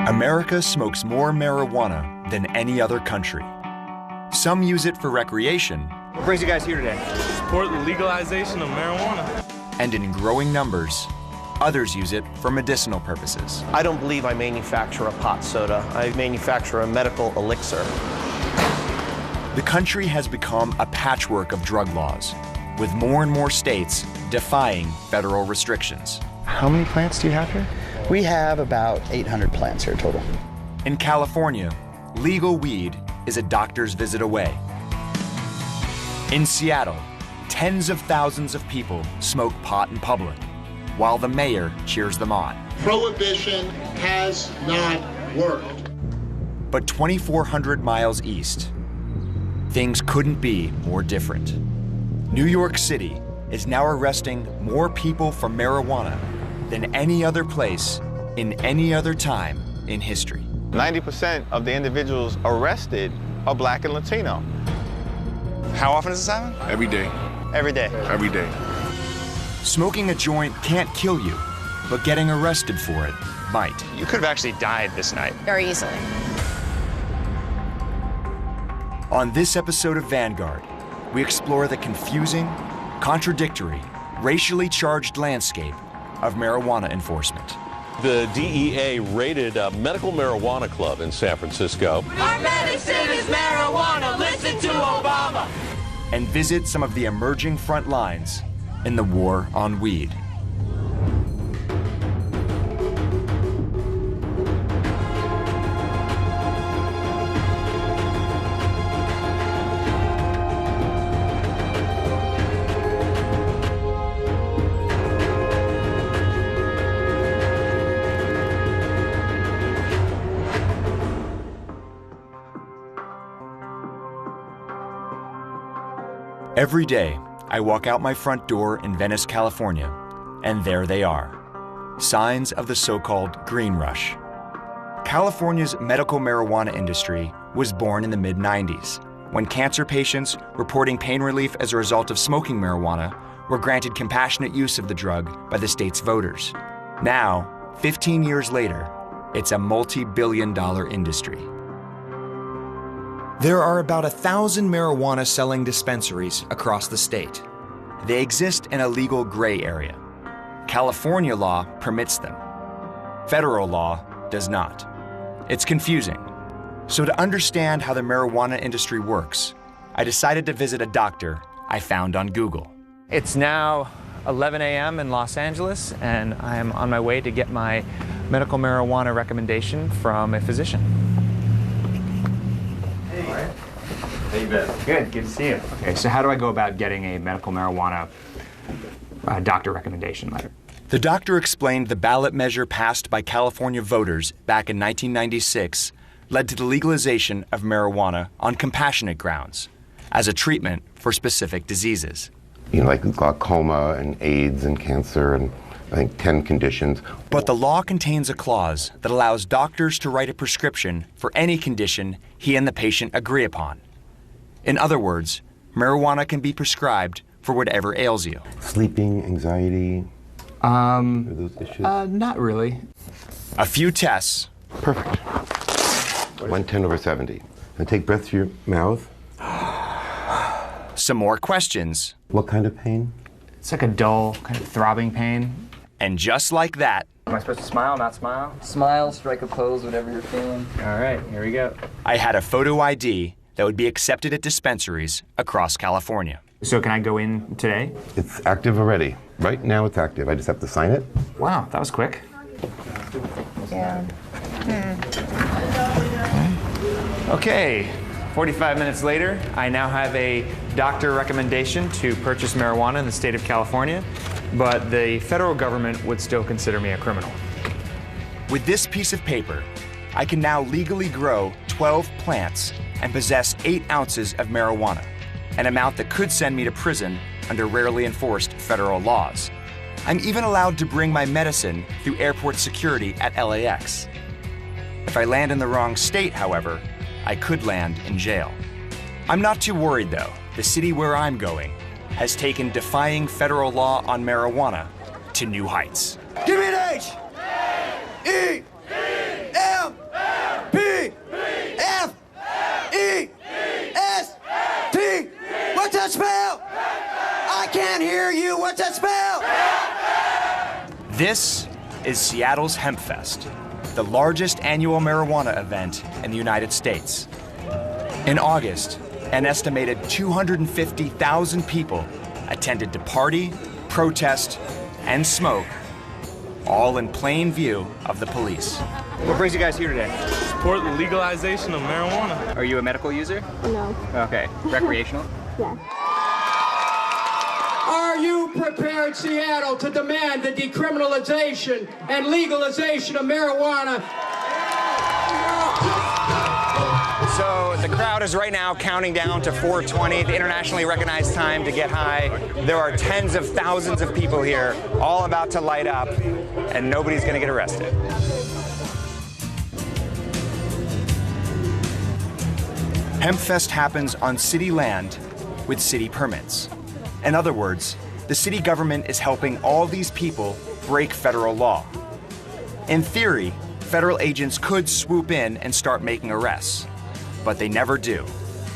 America smokes more marijuana than any other country. Some use it for recreation. What brings you guys here today? Support the legalization of marijuana. And in growing numbers, others use it for medicinal purposes. I don't believe I manufacture a pot soda. I manufacture a medical elixir. The country has become a patchwork of drug laws, with more and more states defying federal restrictions. How many plants do you have here? We have about 800 plants here total. In California, legal weed is a doctor's visit away. In Seattle, tens of thousands of people smoke pot in public, while the mayor cheers them on. Prohibition has not worked. But 2,400 miles east, things couldn't be more different. New York City is now arresting more people for marijuana than any other place in any other time in history. 90% of the individuals arrested are Black and Latino. How often does this happen? Every day. Every day. Every day. Smoking a joint can't kill you, but getting arrested for it might. You could have actually died this night. Very easily. On this episode of Vanguard, we explore the confusing, contradictory, racially charged landscape of marijuana enforcement. The DEA raided a medical marijuana club in San Francisco. Our medicine is marijuana. Listen to Obama. And visit some of the emerging front lines in the war on weed. Every day, I walk out my front door in Venice, California, and there they are, signs of the so-called green rush. California's medical marijuana industry was born in the mid-90s, when cancer patients reporting pain relief as a result of smoking marijuana were granted compassionate use of the drug by the state's voters. Now, 15 years later, it's a multi-billion-dollar industry. There are about 1,000 marijuana selling dispensaries across the state. They exist in a legal gray area. California law permits them. Federal law does not. It's confusing. So to understand how the marijuana industry works, I decided to visit a doctor I found on Google. It's now 11 a.m. in Los Angeles, and I am on my way to get my medical marijuana recommendation from a physician. How you been? Good to see you. Okay, so how do I go about getting a medical marijuana doctor recommendation letter? The doctor explained the ballot measure passed by California voters back in 1996 led to the legalization of marijuana on compassionate grounds as a treatment for specific diseases. You know, like glaucoma and AIDS and cancer and I think 10 conditions. But the law contains a clause that allows doctors to write a prescription for any condition he and the patient agree upon. In other words, marijuana can be prescribed for whatever ails you. Sleeping, anxiety, are those issues? Not really. A few tests. Perfect. 110/70. And take breath through your mouth. Some more questions. What kind of pain? It's like a dull, kind of throbbing pain. And just like that. Am I supposed to smile, not smile? Smile, strike a pose, whatever you're feeling. All right, here we go. I had a photo ID that would be accepted at dispensaries across California. So can I go in today? It's active already. Right now it's active. I just have to sign it. Wow, that was quick. Yeah. Okay, 45 minutes later, I now have a doctor recommendation to purchase marijuana in the state of California, but the federal government would still consider me a criminal. With this piece of paper, I can now legally grow 12 plants and possess 8 ounces of marijuana, an amount that could send me to prison under rarely enforced federal laws. I'm even allowed to bring my medicine through airport security at LAX. If I land in the wrong state, however, I could land in jail. I'm not too worried though. The city where I'm going has taken defying federal law on marijuana to new heights. Give me an H! E! M! what's that smell? This is Seattle's Hempfest, the largest annual marijuana event in the United States. In August, an estimated 250,000 people attended to party, protest, and smoke, all in plain view of the police. What brings you guys here today? Support the legalization of marijuana. Are you a medical user? No. Okay. Recreational? Yeah. Are you prepared, Seattle, to demand the decriminalization and legalization of marijuana? So the crowd is right now counting down to 4:20, the internationally recognized time to get high. There are tens of thousands of people here, all about to light up, and nobody's going to get arrested. Hempfest happens on city land with city permits. In other words, the city government is helping all these people break federal law. In theory, federal agents could swoop in and start making arrests, but they never do.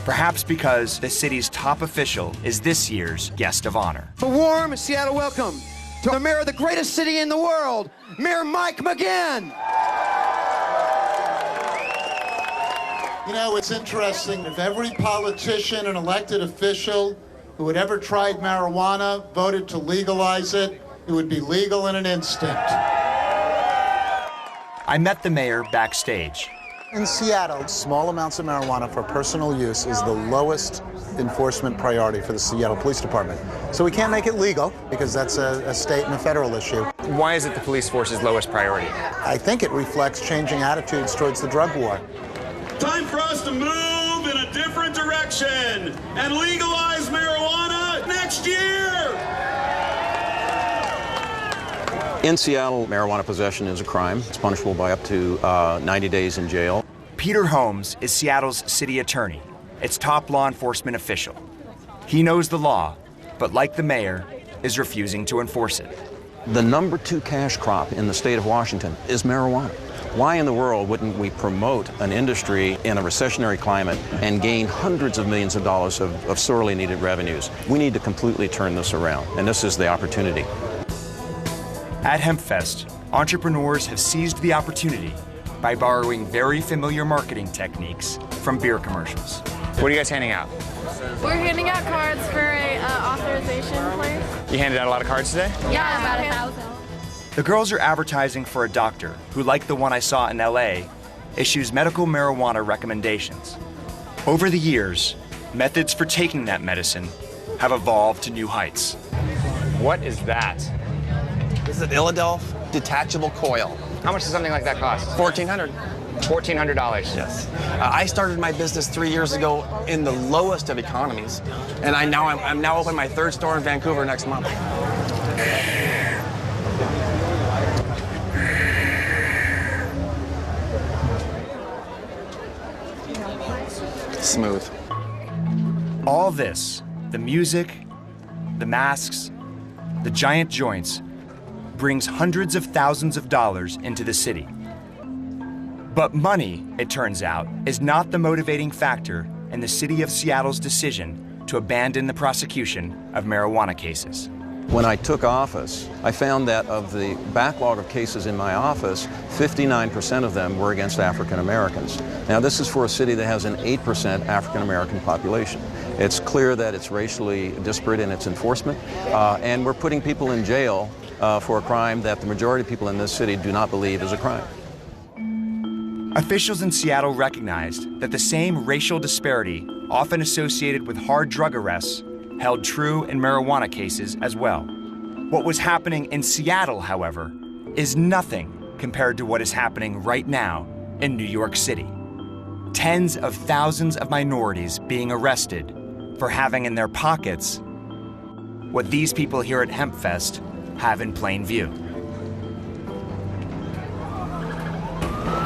Perhaps because the city's top official is this year's guest of honor. A warm Seattle welcome to the mayor of the greatest city in the world, Mayor Mike McGinn. You know, it's interesting. If every politician and elected official who had ever tried marijuana voted to legalize it, it would be legal in an instant. I met the mayor backstage. In Seattle, small amounts of marijuana for personal use is the lowest enforcement priority for the Seattle Police Department. So we can't make it legal because that's a state and a federal issue. Why is it the police force's lowest priority? I think it reflects changing attitudes towards the drug war. Time for us to move in a different direction and legalize marijuana next year! In Seattle, marijuana possession is a crime. It's punishable by up to 90 days in jail. Peter Holmes is Seattle's city attorney, its top law enforcement official. He knows the law, but like the mayor, is refusing to enforce it. The number 2 cash crop in the state of Washington is marijuana. Why in the world wouldn't we promote an industry in a recessionary climate and gain hundreds of millions of dollars of sorely needed revenues? We need to completely turn this around, and this is the opportunity. At Hempfest, entrepreneurs have seized the opportunity by borrowing very familiar marketing techniques from beer commercials. What are you guys handing out? We're handing out cards for a authorization place. You handed out a lot of cards today? Yeah, about 1,000. The girls are advertising for a doctor who, like the one I saw in LA, issues medical marijuana recommendations. Over the years, methods for taking that medicine have evolved to new heights. What is that? This is an Illadelph detachable coil. How much does something like that cost? $1,400. $1,400. Yes. I started my business 3 years ago in the lowest of economies, and I'm now opening my 3rd store in Vancouver next month. Smooth. All this, the music, the masks, the giant joints, brings hundreds of thousands of dollars into the city. But money, it turns out, is not the motivating factor in the city of Seattle's decision to abandon the prosecution of marijuana cases. When I took office, I found that of the backlog of cases in my office, 59% of them were against African Americans. Now, this is for a city that has an 8% African American population. It's clear that it's racially disparate in its enforcement, and we're putting people in jail for a crime that the majority of people in this city do not believe is a crime. Officials in Seattle recognized that the same racial disparity often associated with hard drug arrests held true in marijuana cases as well. What was happening in Seattle, however, is nothing compared to what is happening right now in New York City. Tens of thousands of minorities being arrested for having in their pockets what these people here at Hempfest have in plain view.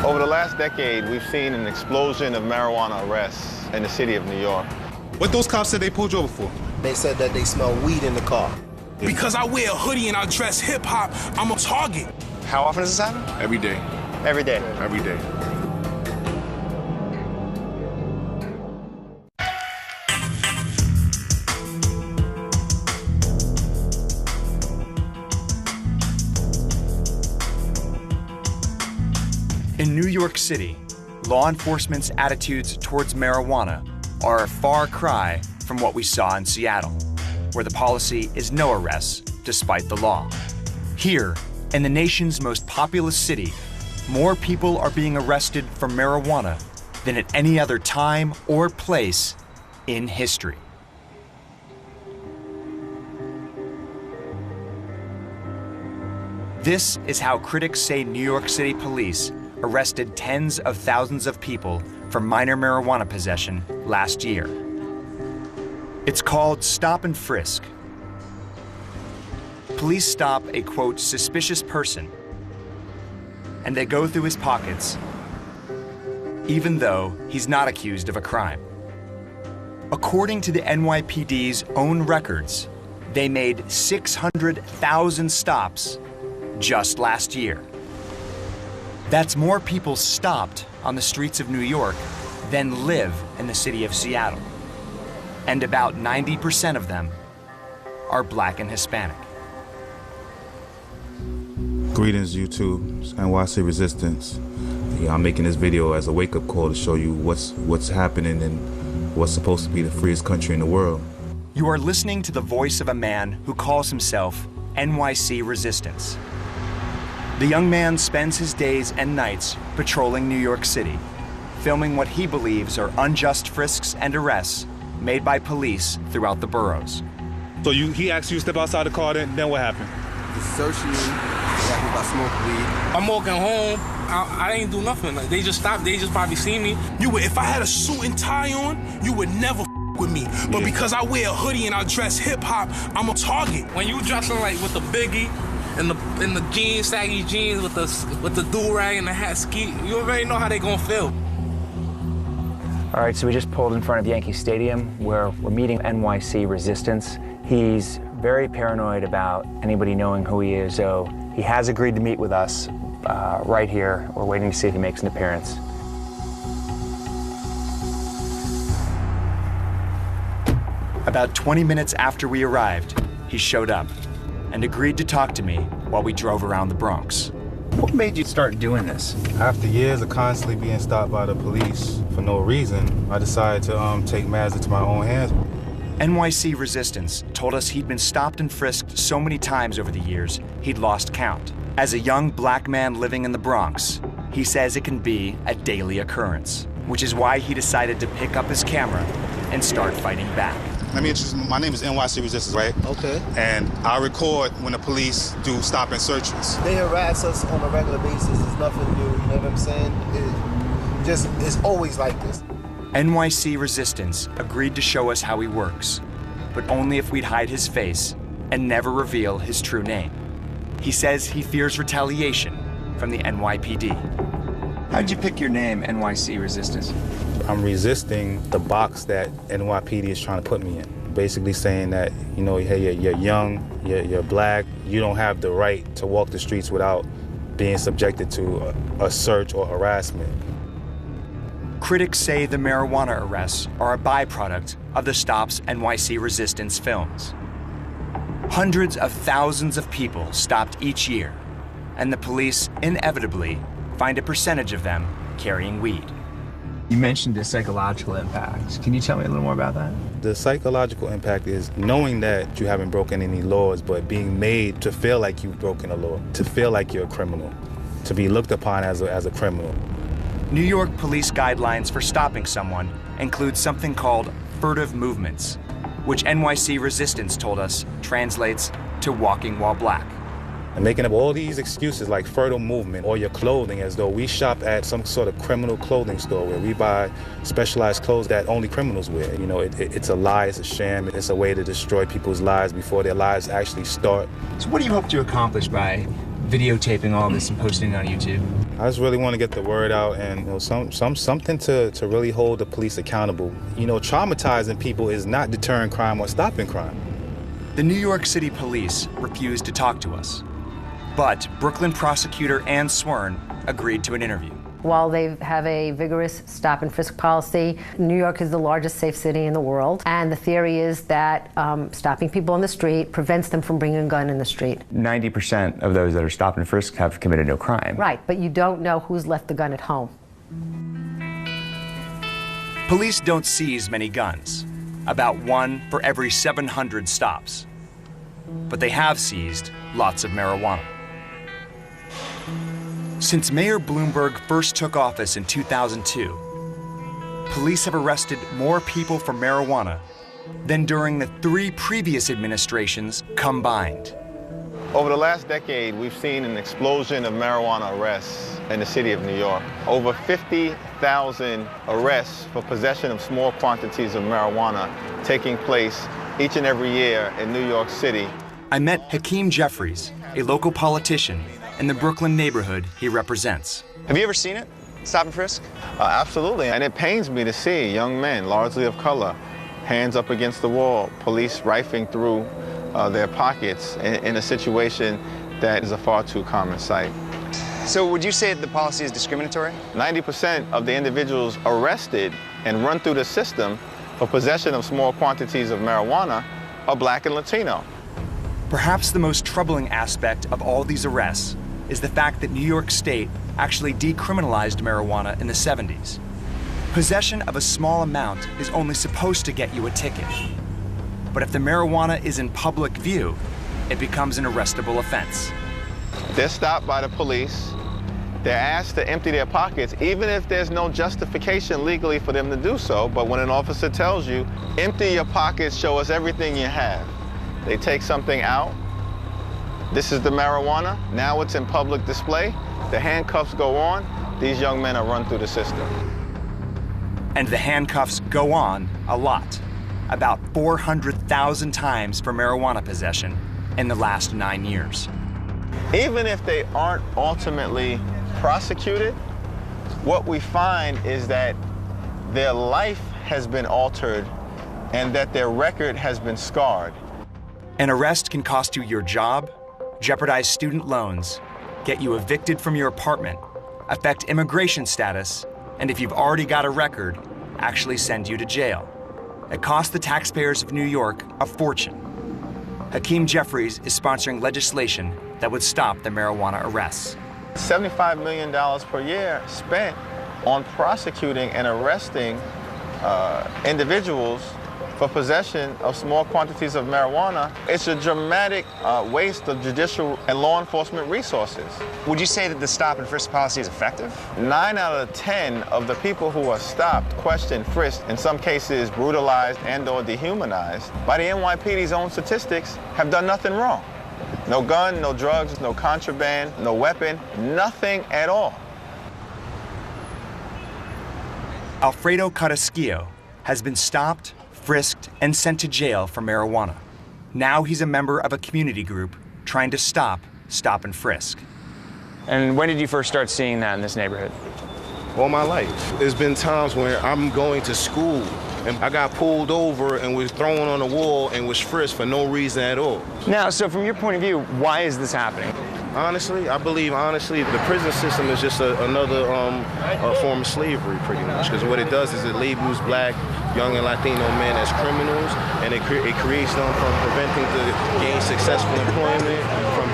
Over the last decade, we've seen an explosion of marijuana arrests in the city of New York. What those cops said they pulled you over for? They said that they smell weed in the car. Because I wear a hoodie and I dress hip-hop, I'm a target. How often does this happen? Every day. Every day? Every day. In New York City, law enforcement's attitudes towards marijuana are a far cry from what we saw in Seattle, where the policy is no arrests despite the law. Here, in the nation's most populous city, more people are being arrested for marijuana than at any other time or place in history. This is how critics say New York City police arrested tens of thousands of people for minor marijuana possession last year. It's called stop and frisk. Police stop a, quote, suspicious person, and they go through his pockets, even though he's not accused of a crime. According to the NYPD's own records, they made 600,000 stops just last year. That's more people stopped on the streets of New York than live in the city of Seattle. And about 90% of them are Black and Hispanic. Greetings, YouTube. It's NYC Resistance. I'm making this video as a wake-up call to show you what's happening in what's supposed to be the freest country in the world. You are listening to the voice of a man who calls himself NYC Resistance. The young man spends his days and nights patrolling New York City, filming what he believes are unjust frisks and arrests made by police throughout the boroughs. So he asked you to step outside the car, then what happened? Search you, I smoke weed. I'm walking home, I ain't do nothing. Like, they just stopped, they just probably see me. If I had a suit and tie on, you would never with me. But because I wear a hoodie and I dress hip-hop, I'm a target. When you dressing like with the biggie, in the jeans, saggy jeans with the do-rag and the hat ski, you already know how they gonna feel. All right, so we just pulled in front of Yankee Stadium where we're meeting NYC Resistance. He's very paranoid about anybody knowing who he is, so he has agreed to meet with us right here. We're waiting to see if he makes an appearance. About 20 minutes after we arrived, he showed up and agreed to talk to me while we drove around the Bronx. What made you start doing this? After years of constantly being stopped by the police for no reason, I decided to take matters into my own hands. NYC Resistance told us he'd been stopped and frisked so many times over the years, he'd lost count. As a young Black man living in the Bronx, he says it can be a daily occurrence, which is why he decided to pick up his camera and start fighting back. Let me introduce, my name is NYC Resistance, right? Okay. And I record when the police do stop and searches. They harass us on a regular basis. It's nothing new, you know what I'm saying? It's always like this. NYC Resistance agreed to show us how he works, but only if we'd hide his face and never reveal his true name. He says he fears retaliation from the NYPD. How'd you pick your name, NYC Resistance? I'm resisting the box that NYPD is trying to put me in. Basically saying that, hey, you're young, you're Black, you don't have the right to walk the streets without being subjected to a search or harassment. Critics say the marijuana arrests are a byproduct of the stops NYC Resistance films. Hundreds of thousands of people stopped each year, and the police inevitably find a percentage of them carrying weed. You mentioned the psychological impact. Can you tell me a little more about that? The psychological impact is knowing that you haven't broken any laws, but being made to feel like you've broken a law, to feel like you're a criminal, to be looked upon as a criminal. New York police guidelines for stopping someone include something called furtive movements, which NYC Resistance told us translates to walking while Black. And making up all these excuses like furtive movement or your clothing as though we shop at some sort of criminal clothing store where we buy specialized clothes that only criminals wear. It's a lie, it's a sham, it's a way to destroy people's lives before their lives actually start. So what do you hope to accomplish by videotaping all this and posting it on YouTube? I just really want to get the word out and something to really hold the police accountable. Traumatizing people is not deterring crime or stopping crime. The New York City police refused to talk to us. But Brooklyn prosecutor Ann Swern agreed to an interview. While they have a vigorous stop and frisk policy, New York is the largest safe city in the world, and the theory is that stopping people on the street prevents them from bringing a gun in the street. 90% of those that are stopped and frisked have committed no crime. Right, but you don't know who's left the gun at home. Police don't seize many guns, about 1 for every 700 stops. But they have seized lots of marijuana. Since Mayor Bloomberg first took office in 2002, police have arrested more people for marijuana than during the 3 previous administrations combined. Over the last decade, we've seen an explosion of marijuana arrests in the city of New York. Over 50,000 arrests for possession of small quantities of marijuana taking place each and every year in New York City. I met Hakeem Jeffries, a local politician in the Brooklyn neighborhood he represents. Have you ever seen it? Stop and frisk? Absolutely, and it pains me to see young men, largely of color, hands up against the wall, police rifling through their pockets in a situation that is a far too common sight. So would you say the policy is discriminatory? 90% of the individuals arrested and run through the system for possession of small quantities of marijuana are black and Latino. Perhaps the most troubling aspect of all these arrests is the fact that New York State actually decriminalized marijuana in the 70s. Possession of a small amount is only supposed to get you a ticket. But if the marijuana is in public view, it becomes an arrestable offense. They're stopped by the police. They're asked to empty their pockets, even if there's no justification legally for them to do so. But when an officer tells you, empty your pockets, show us everything you have, they take something out. This is the marijuana. Now it's in public display. The handcuffs go on. These young men are run through the system. And the handcuffs go on a lot. About 400,000 times for marijuana possession in the last 9 years. Even if they aren't ultimately prosecuted, what we find is that their life has been altered and that their record has been scarred. An arrest can cost you your job, jeopardize student loans, get you evicted from your apartment, affect immigration status, and if you've already got a record, actually send you to jail. It costs the taxpayers of New York a fortune. Hakeem Jeffries is sponsoring legislation that would stop the marijuana arrests. $75 million per year spent on prosecuting and arresting individuals for possession of small quantities of marijuana. It's a dramatic waste of judicial and law enforcement resources. Would you say that the stop and frisk policy is effective? 9 out of 10 of the people who are stopped, questioned, frisked, in some cases brutalized and/or dehumanized by the NYPD's own statistics have done nothing wrong. No gun, no drugs, no contraband, no weapon, nothing at all. Alfredo Carrasquillo has been stopped, frisked, and sent to jail for marijuana. Now he's a member of a community group trying to stop stop and frisk. And when did you first start seeing that in this neighborhood? All my life. There's been times where I'm going to school and I got pulled over and was thrown on the wall and was frisked for no reason at all. Now, so from your point of view, why is this happening? Honestly, I believe, the prison system is just another form of slavery, pretty much. Because what it does is it labels black, young and Latino men as criminals, and it creates them from preventing to gain successful employment, from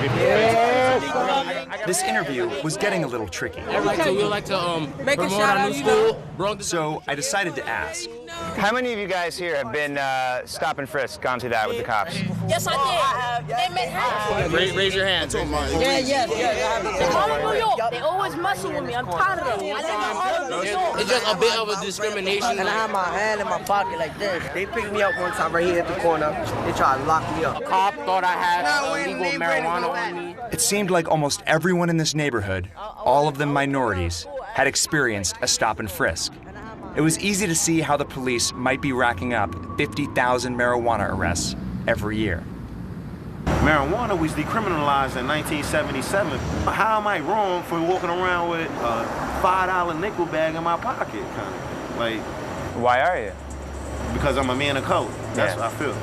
This interview was getting a little tricky. We like to promote our new school. So I decided to ask. How many of you guys here have been stop and frisk, gone through that with the cops? Yes, I did. Raise your hands. They're all in New York. They always messing with me. I'm tired of them. I live in all of New York. It's just a bit of a discrimination. And I have my hand in my pocket like this. They picked me up one time right here at the corner. They tried to lock me up. A cop thought I had illegal marijuana on me. It seemed like almost everyone in this neighborhood, all of them minorities, had experienced a stop and frisk. It was easy to see how the police might be racking up 50,000 marijuana arrests every year. Marijuana was decriminalized in 1977. How am I wrong for walking around with a $5 nickel bag in my pocket, kind of? Like, why are you? Because I'm a man of color. That's what I feel.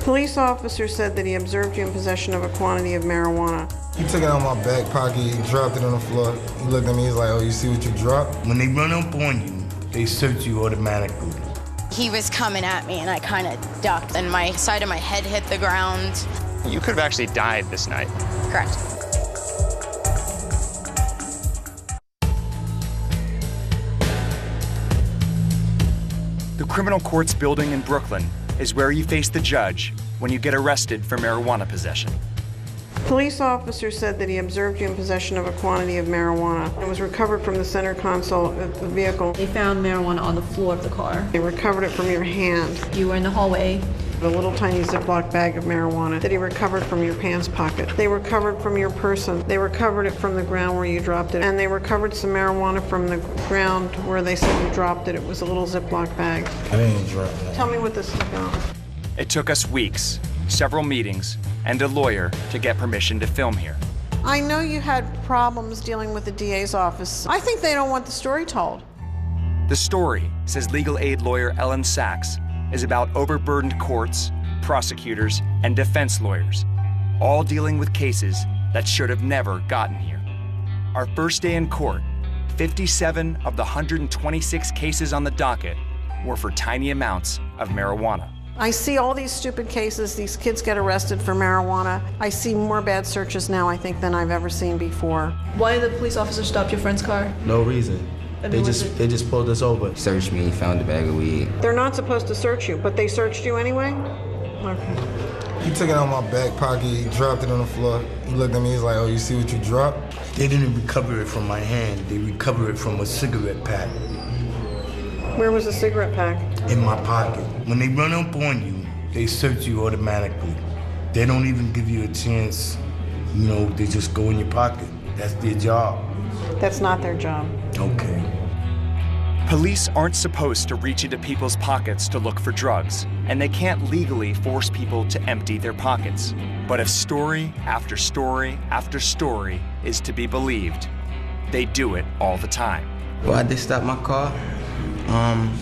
Police officer said that he observed you in possession of a quantity of marijuana. He took it out of my back pocket, he dropped it on the floor. He looked at me, he's like, oh, you see what you dropped? When they run up on you, they search you automatically. He was coming at me and I kind of ducked and my side of my head hit the ground. You could have actually died this night. Correct. The criminal courts building in Brooklyn is where you face the judge when you get arrested for marijuana possession. Police officer said that he observed you in possession of a quantity of marijuana. It was recovered from the center console of the vehicle. They found marijuana on the floor of the car. They recovered it from your hand. You were in the hallway. A little tiny Ziploc bag of marijuana that he recovered from your pants pocket. They recovered from your person. They recovered it from the ground where you dropped it. And they recovered some marijuana from the ground where they said you dropped it. It was a little Ziploc bag. I didn't drop that. Tell me what this is about. It took us weeks, several meetings, and a lawyer to get permission to film here. I know you had problems dealing with the DA's office. I think they don't want the story told. The story, says legal aid lawyer Ellen Sachs, is about overburdened courts, prosecutors, and defense lawyers, all dealing with cases that should have never gotten here. Our first day in court, 57 of the 126 cases on the docket were for tiny amounts of marijuana. I see all these stupid cases, these kids get arrested for marijuana. I see more bad searches now, I think, than I've ever seen before. Why did the police officer stop your friend's car? No reason. They just pulled us over. Searched me, found a bag of weed. They're not supposed to search you, but they searched you anyway? Okay. He took it out of my back pocket, he dropped it on the floor. He looked at me, he's like, oh, you see what you dropped? They didn't recover it from my hand. They recovered it from a cigarette pack. Where was the cigarette pack? In my pocket. When they run up on you, they search you automatically. They don't even give you a chance, you know, they just go in your pocket. That's their job. That's not their job. Okay. Police aren't supposed to reach into people's pockets to look for drugs, and they can't legally force people to empty their pockets. But if story after story after story is to be believed, they do it all the time. Why'd they stop my car?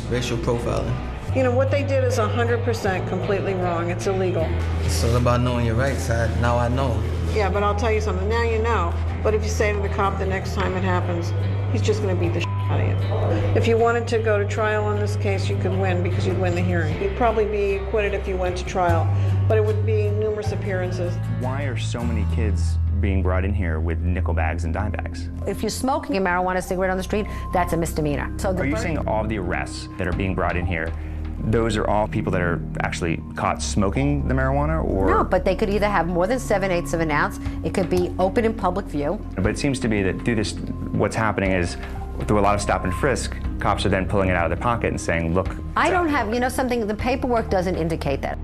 Racial profiling. You know, what they did is 100% completely wrong. It's illegal. It's all about knowing your rights. Now I know. Yeah, but I'll tell you something. Now you know. But if you say to the cop the next time it happens, he's just going to beat the shit out of you. If you wanted to go to trial on this case, you could win because you'd win the hearing. You'd probably be acquitted if you went to trial, but it would be numerous appearances. Why are so many kids being brought in here with nickel bags and dime bags? If you're smoking a marijuana cigarette on the street, that's a misdemeanor. So are you saying all of the arrests that are being brought in here, those are all people that are actually caught smoking the marijuana, or? No, but they could either have more than 7/8 of an ounce. It could be open in public view. But it seems to be that through this, what's happening is through a lot of stop and frisk, cops are then pulling it out of their pocket and saying, look. I don't have, you know something, the paperwork doesn't indicate that.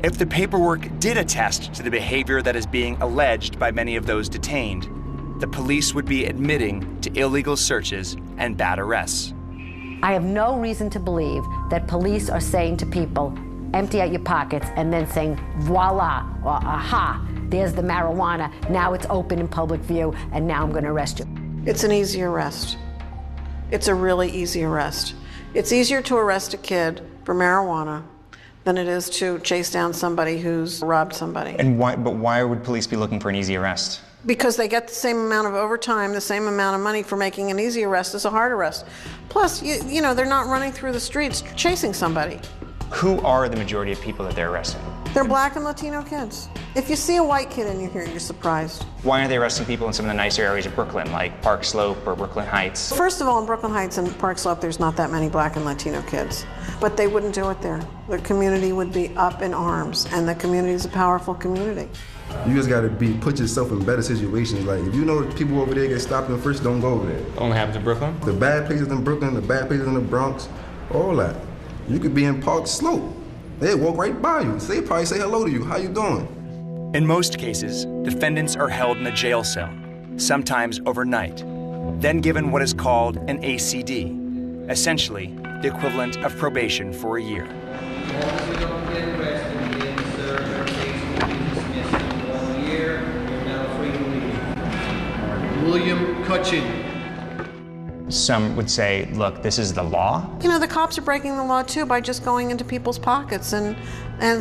If the paperwork did attest to the behavior that is being alleged by many of those detained, the police would be admitting to illegal searches and bad arrests. I have no reason to believe that police are saying to people, empty out your pockets, and then saying, voila, or aha, there's the marijuana, now it's open in public view, and now I'm going to arrest you. It's an easy arrest. It's a really easy arrest. It's easier to arrest a kid for marijuana than it is to chase down somebody who's robbed somebody. And why would police be looking for an easy arrest? Because they get the same amount of overtime, the same amount of money for making an easy arrest as a hard arrest. Plus, you know, they're not running through the streets chasing somebody. Who are the majority of people that they're arresting? They're black and Latino kids. If you see a white kid in here, you're surprised. Why aren't they arresting people in some of the nicer areas of Brooklyn, like Park Slope or Brooklyn Heights? First of all, in Brooklyn Heights and Park Slope, there's not that many black and Latino kids. But they wouldn't do it there. The community would be up in arms, and the community is a powerful community. You just gotta put yourself in better situations. Like, if you know people over there get stopped in first, don't go over there. Only happens in Brooklyn? The bad places in Brooklyn, the bad places in the Bronx, all that. You could be in Park Slope. They walk right by you. They probably say hello to you. How you doing? In most cases, defendants are held in a jail cell, sometimes overnight, then given what is called an ACD, essentially the equivalent of probation for a year. William Cutchin. Some would say, look, this is the law. You know, the cops are breaking the law too by just going into people's pockets and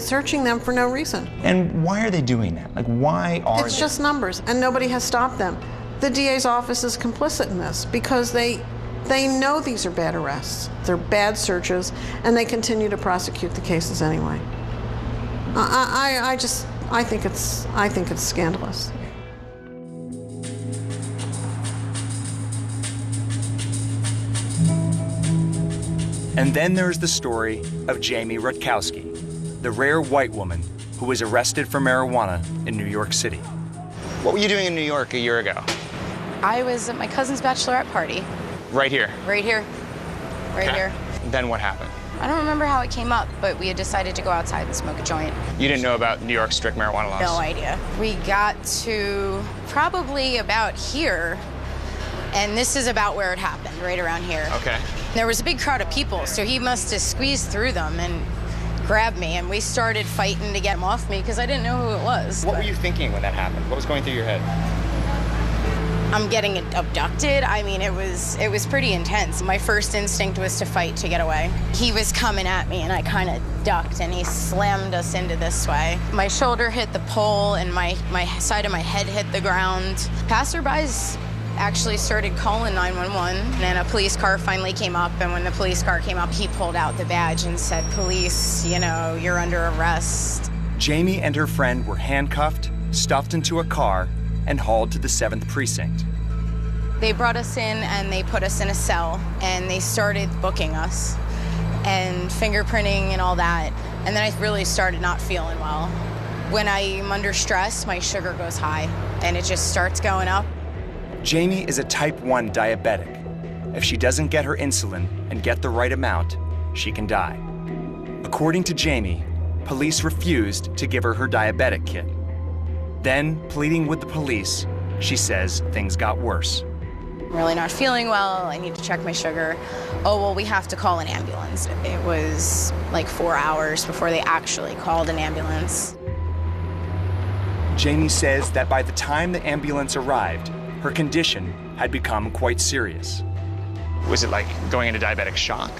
searching them for no reason. And why are they doing that? Like, why are It's just numbers, and nobody has stopped them. The DA's office is complicit in this because they know these are bad arrests. They're bad searches, and they continue to prosecute the cases anyway. I think it's scandalous. And then there's the story of Jamie Rutkowski, the rare white woman who was arrested for marijuana in New York City. What were you doing in New York a year ago? I was at my cousin's bachelorette party. Right here? Right here. Right Okay. here. Then what happened? I don't remember how it came up, but we had decided to go outside and smoke a joint. You didn't know about New York's strict marijuana laws? No idea. We got to probably about here, and this is about where it happened, right around here. Okay. There was a big crowd of people, so he must have squeezed through them and grabbed me, and we started fighting to get him off me because I didn't know who it was. What were you thinking when that happened? What was going through your head? I'm getting abducted. I mean, it was pretty intense. My first instinct was to fight to get away. He was coming at me, and I kind of ducked, and he slammed us into this way. My shoulder hit the pole, and my side of my head hit the ground. Passerbys actually started calling 911, and then a police car finally came up, and when the police car came up, he pulled out the badge and said, "Police, you know, you're under arrest." Jamie and her friend were handcuffed, stuffed into a car, and hauled to the 7th Precinct. They brought us in and they put us in a cell, and they started booking us and fingerprinting and all that. And then I really started not feeling well. When I'm under stress, my sugar goes high and it just starts going up. Jamie is a type 1 diabetic. If she doesn't get her insulin and get the right amount, she can die. According to Jamie, police refused to give her her diabetic kit. Then, pleading with the police, she says things got worse. I'm really not feeling well. I need to check my sugar. Oh, well, we have to call an ambulance. It was like 4 hours before they actually called an ambulance. Jamie says that by the time the ambulance arrived, her condition had become quite serious. Was it like going into diabetic shock?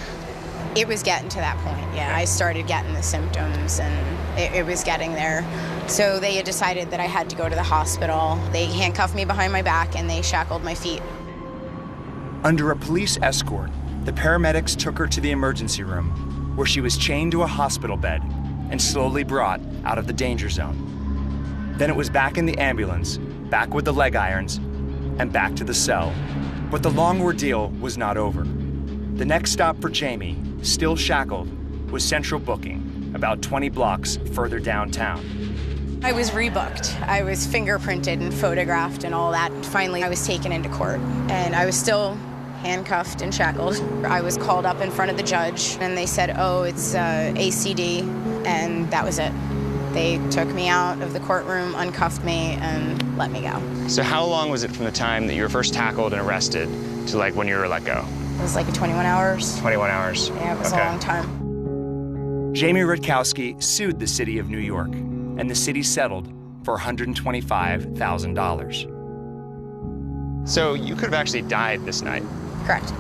It was getting to that point, yeah. I started getting the symptoms, and it was getting there. So they had decided that I had to go to the hospital. They handcuffed me behind my back, and they shackled my feet. Under a police escort, the paramedics took her to the emergency room, where she was chained to a hospital bed and slowly brought out of the danger zone. Then it was back in the ambulance, back with the leg irons, and back to the cell. But the long ordeal was not over. The next stop for Jamie, still shackled, was Central Booking, about 20 blocks further downtown. I was rebooked. I was fingerprinted and photographed and all that. Finally, I was taken into court, and I was still handcuffed and shackled. I was called up in front of the judge, and they said, oh, it's ACD, and that was it. They took me out of the courtroom, uncuffed me, and let me go. So how long was it from the time that you were first tackled and arrested to like when you were let go? It was like 21 hours. 21 hours. Yeah, it was a long time. Jamie Rutkowski sued the city of New York, and the city settled for $125,000. So you could have actually died this night? Correct,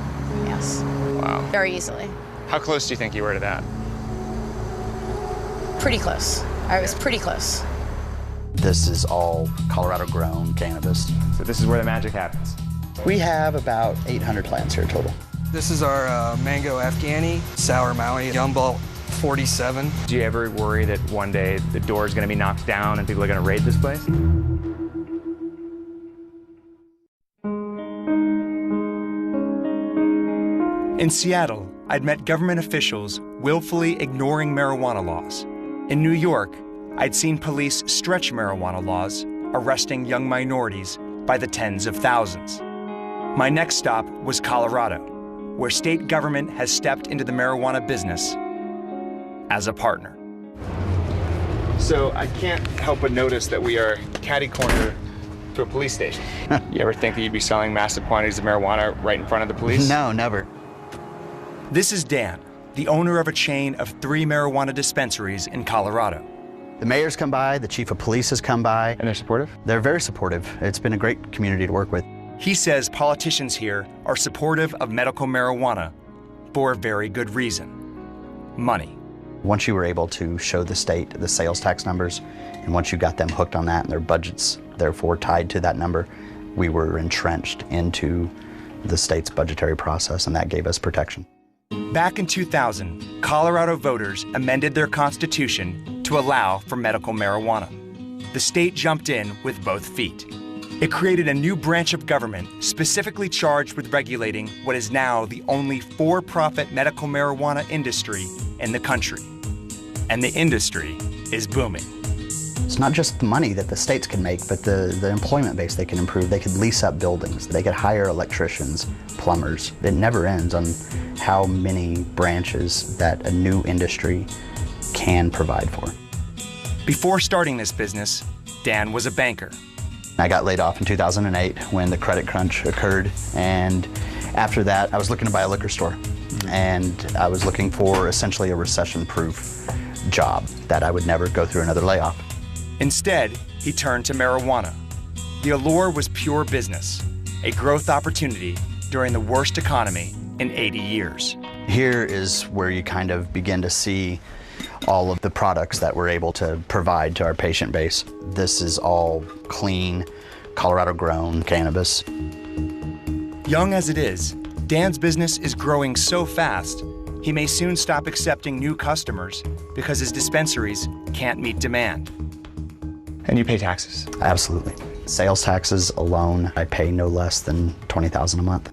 yes. Wow. Very easily. How close do you think you were to that? Pretty close. I was pretty close. This is all Colorado-grown cannabis. So this is where the magic happens. We have about 800 plants here total. This is our mango Afghani, sour Maui, Gumball 47. Do you ever worry that one day the door is going to be knocked down and people are going to raid this place? In Seattle, I'd met government officials willfully ignoring marijuana laws. In New York, I'd seen police stretch marijuana laws, arresting young minorities by the tens of thousands. My next stop was Colorado, where state government has stepped into the marijuana business as a partner. So I can't help but notice that we are catty-cornered to a police station. You ever think that you'd be selling massive quantities of marijuana right in front of the police? No, never. This is Dan, the owner of a chain of 3 marijuana dispensaries in Colorado. The mayor's come by, the chief of police has come by. And they're supportive? They're very supportive. It's been a great community to work with. He says politicians here are supportive of medical marijuana for a very good reason: money. Once you were able to show the state the sales tax numbers, and once you got them hooked on that and their budgets therefore tied to that number, we were entrenched into the state's budgetary process, and that gave us protection. Back in 2000, Colorado voters amended their constitution to allow for medical marijuana. The state jumped in with both feet. It created a new branch of government specifically charged with regulating what is now the only for-profit medical marijuana industry in the country. And the industry is booming. It's not just the money that the states can make, but the employment base they can improve. They could lease up buildings. They could hire electricians, plumbers. It never ends on how many branches that a new industry can provide for. Before starting this business, Dan was a banker. I got laid off in 2008 when the credit crunch occurred, and after that I was looking to buy a liquor store, and I was looking for essentially a recession-proof job that I would never go through another layoff. Instead, he turned to marijuana. The allure was pure business, a growth opportunity during the worst economy in 80 years. Here is where you kind of begin to see all of the products that we're able to provide to our patient base. This is all clean, Colorado-grown cannabis. Young as it is, Dan's business is growing so fast, he may soon stop accepting new customers because his dispensaries can't meet demand. And you pay taxes? Absolutely. Sales taxes alone, I pay no less than $20,000 a month.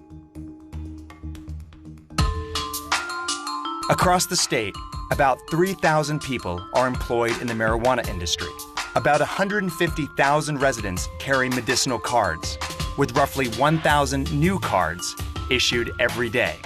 Across the state, about 3,000 people are employed in the marijuana industry. About 150,000 residents carry medicinal cards, with roughly 1,000 new cards issued every day.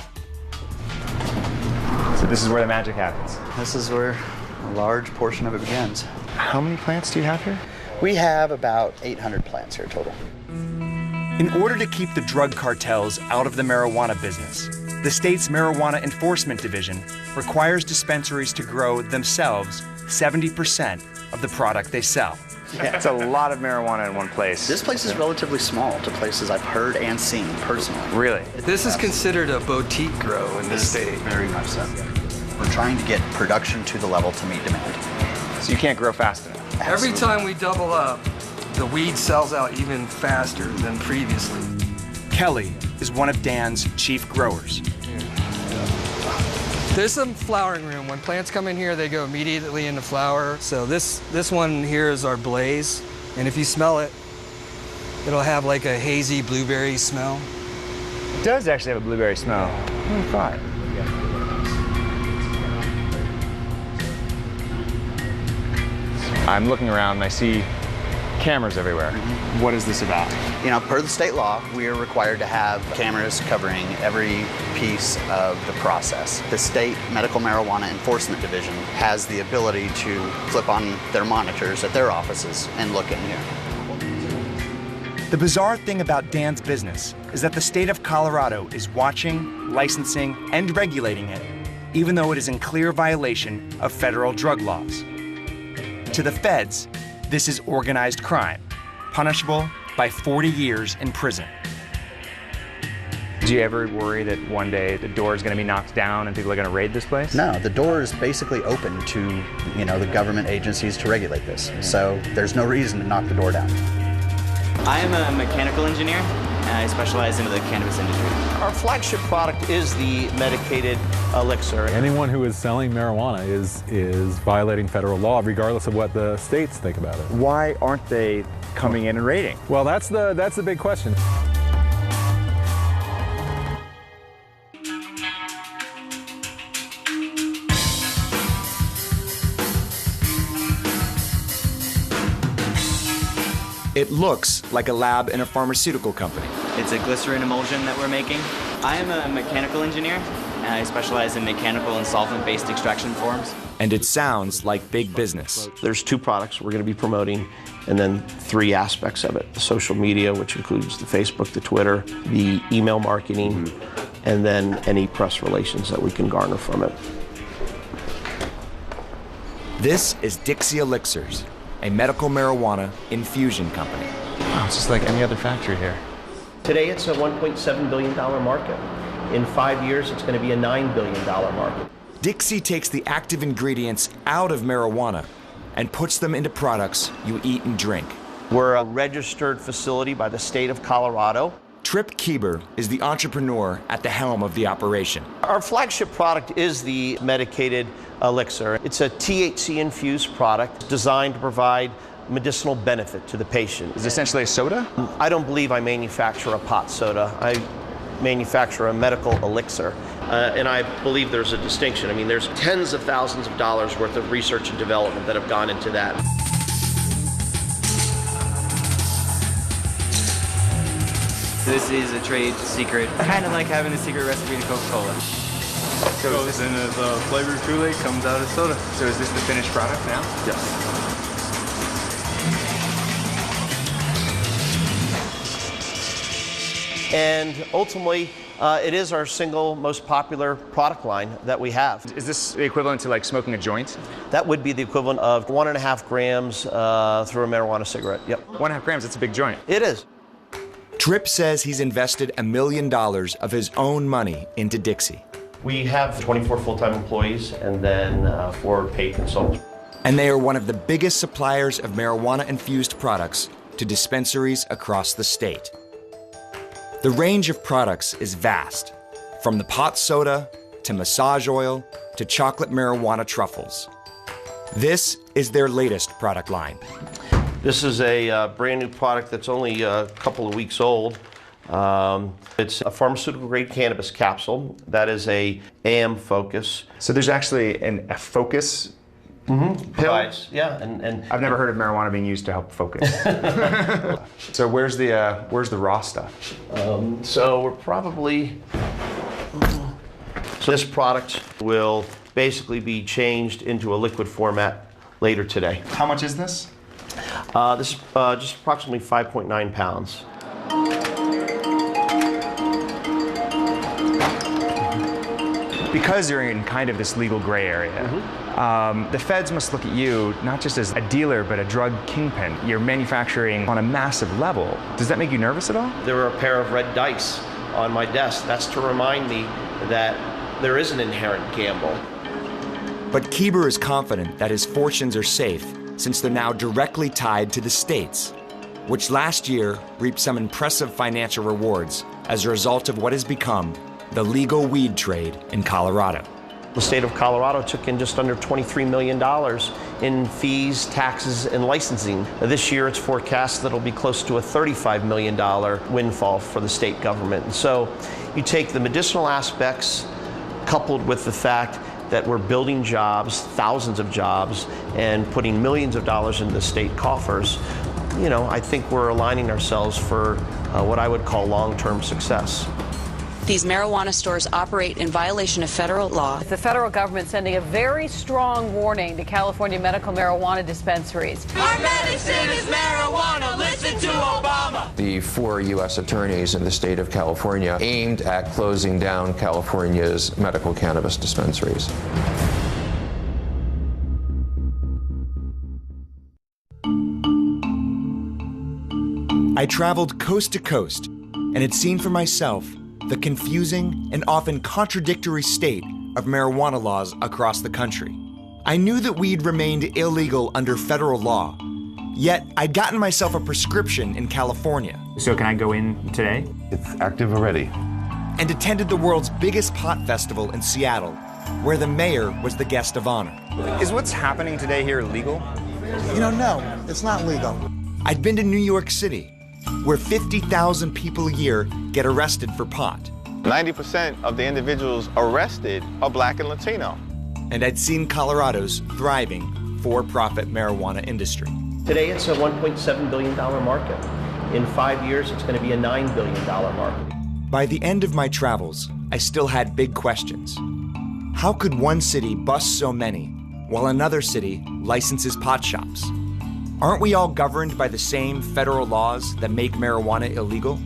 So this is where the magic happens? This is where a large portion of it begins. How many plants do you have here? We have about 800 plants here total. In order to keep the drug cartels out of the marijuana business, the state's Marijuana Enforcement Division requires dispensaries to grow themselves 70% of the product they sell. Yeah, it's a lot of marijuana in one place. This place is relatively small to places I've heard and seen personally. Really? This is considered a boutique grow in the state. Very much so. We're trying to get production to the level to meet demand. So you can't grow fast enough? Every time we double up, the weed sells out even faster than previously. Kelly is one of Dan's chief growers. There's a flowering room. When plants come in here, they go immediately into flower. So this one here is our blaze. And if you smell it, it'll have like a hazy blueberry smell. It does actually have a blueberry smell. Who thought? I'm looking around and I see cameras everywhere. What is this about? You know, per the state law, we are required to have cameras covering every piece of the process. The State Medical Marijuana Enforcement Division has the ability to flip on their monitors at their offices and look in here. The bizarre thing about Dan's business is that the state of Colorado is watching, licensing, and regulating it, even though it is in clear violation of federal drug laws. To the feds, this is organized crime, punishable by 40 years in prison. Do you ever worry that one day the door is going to be knocked down and people are going to raid this place? No, the door is basically open to, you know, the government agencies to regulate this. So there's no reason to knock the door down. I am a mechanical engineer, and I specialize in the cannabis industry. Our flagship product is the medicated elixir. Anyone who is selling marijuana is violating federal law, regardless of what the states think about it. Why aren't they coming in and raiding? Well, that's the big question. It looks like a lab in a pharmaceutical company. It's a glycerin emulsion that we're making. I am a mechanical engineer, and I specialize in mechanical and solvent-based extraction forms. And it sounds like big business. There's 2 products we're going to be promoting, and then 3 aspects of it. The social media, which includes the Facebook, the Twitter, the email marketing, and then any press relations that we can garner from it. This is Dixie Elixirs, a medical marijuana infusion company. Wow, it's just like any other factory here. Today it's a $1.7 billion market. In 5 years, it's going to be a $9 billion market. Dixie takes the active ingredients out of marijuana and puts them into products you eat and drink. We're a registered facility by the state of Colorado. Trip Kieber is the entrepreneur at the helm of the operation. Our flagship product is the medicated elixir. It's a THC-infused product designed to provide medicinal benefit to the patient. Is it essentially a soda? I don't believe I manufacture a pot soda. I manufacture a medical elixir. And I believe there's a distinction. I mean, there's tens of thousands of dollars worth of research and development that have gone into that. This is a trade secret. Kind of like having a secret recipe to Coca-Cola. So goes in as a flavored Kool-Aid, comes out as soda. So is this the finished product now? Yes. And ultimately, it is our single most popular product line that we have. Is this the equivalent to like smoking a joint? That would be the equivalent of 1.5 grams through a marijuana cigarette. Yep. 1.5 grams, that's a big joint. It is. Trip says he's invested $1 million of his own money into Dixie. We have 24 full-time employees and then 4 paid consultants. And they are one of the biggest suppliers of marijuana-infused products to dispensaries across the state. The range of products is vast, from the pot soda to massage oil to chocolate marijuana truffles. This is their latest product line. This is a brand new product that's only a couple of weeks old. It's a pharmaceutical grade cannabis capsule that is a AM focus. So there's actually a focus pill? Yeah, and I've never heard of marijuana being used to help focus. So where's the raw stuff? So we're probably, so this product will basically be changed into a liquid format later today. How much is this? This is just approximately 5.9 pounds. Because you're in kind of this legal gray area, the feds must look at you not just as a dealer, but a drug kingpin. You're manufacturing on a massive level. Does that make you nervous at all? There are a pair of red dice on my desk. That's to remind me that there is an inherent gamble. But Kieber is confident that his fortunes are safe since they're now directly tied to the states, which last year reaped some impressive financial rewards as a result of what has become the legal weed trade in Colorado. The state of Colorado took in just under $23 million in fees, taxes, and licensing. This year it's forecast that it'll be close to a $35 million windfall for the state government. And so you take the medicinal aspects coupled with the fact that we're building jobs, thousands of jobs, and putting millions of dollars into the state coffers, you know, I think we're aligning ourselves for what I would call long-term success. These marijuana stores operate in violation of federal law. The federal government sending a very strong warning to California medical marijuana dispensaries. Our medicine is marijuana. Listen to Obama. The 4 U.S. attorneys in the state of California aimed at closing down California's medical cannabis dispensaries. I traveled coast to coast and had seen for myself the confusing and often contradictory state of marijuana laws across the country. I knew that weed remained illegal under federal law, yet I'd gotten myself a prescription in California. So can I go in today? It's active already. And attended the world's biggest pot festival in Seattle, where the mayor was the guest of honor. Is what's happening today here legal? You know, no, it's not legal. I'd been to New York City, where 50,000 people a year get arrested for pot. 90% of the individuals arrested are Black and Latino. And I'd seen Colorado's thriving for-profit marijuana industry. Today it's a $1.7 billion market. In 5 years, it's going to be a $9 billion market. By the end of my travels, I still had big questions. How could one city bust so many, while another city licenses pot shops? Aren't we all governed by the same federal laws that make marijuana illegal?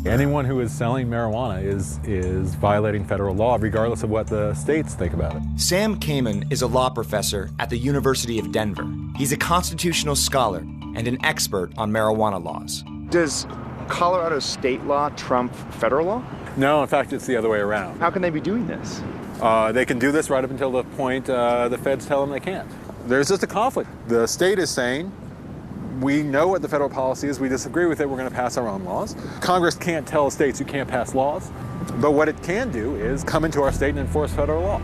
Anyone who is selling marijuana is violating federal law, regardless of what the states think about it. Sam Kamen is a law professor at the University of Denver. He's a constitutional scholar and an expert on marijuana laws. Does Colorado's state law trump federal law? No, in fact, it's the other way around. How can they be doing this? They can do this right up until the point the feds tell them they can't. There's just a conflict. The state is saying, we know what the federal policy is, we disagree with it, we're going to pass our own laws. Congress can't tell states you can't pass laws, but what it can do is come into our state and enforce federal law.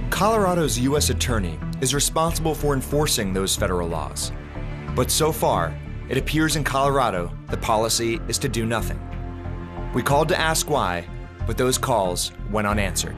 Colorado's U.S. Attorney is responsible for enforcing those federal laws. But so far, it appears in Colorado the policy is to do nothing. We called to ask why, but those calls went unanswered.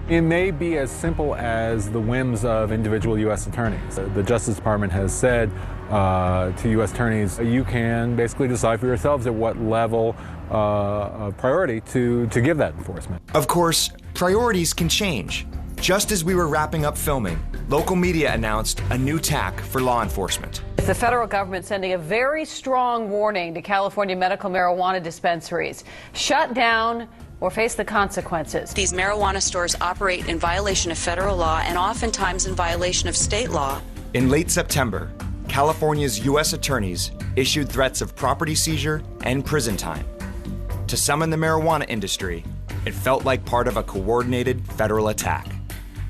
It may be as simple as the whims of individual U.S. attorneys. The Justice Department has said to U.S. attorneys, you can basically decide for yourselves at what level of priority to give that enforcement. Of course, priorities can change. Just as we were wrapping up filming, local media announced a new tack for law enforcement. The federal government sending a very strong warning to California medical marijuana dispensaries. Shut down or face the consequences. These marijuana stores operate in violation of federal law and oftentimes in violation of state law. In late September, California's U.S. attorneys issued threats of property seizure and prison time. To some in the marijuana industry, it felt like part of a coordinated federal attack.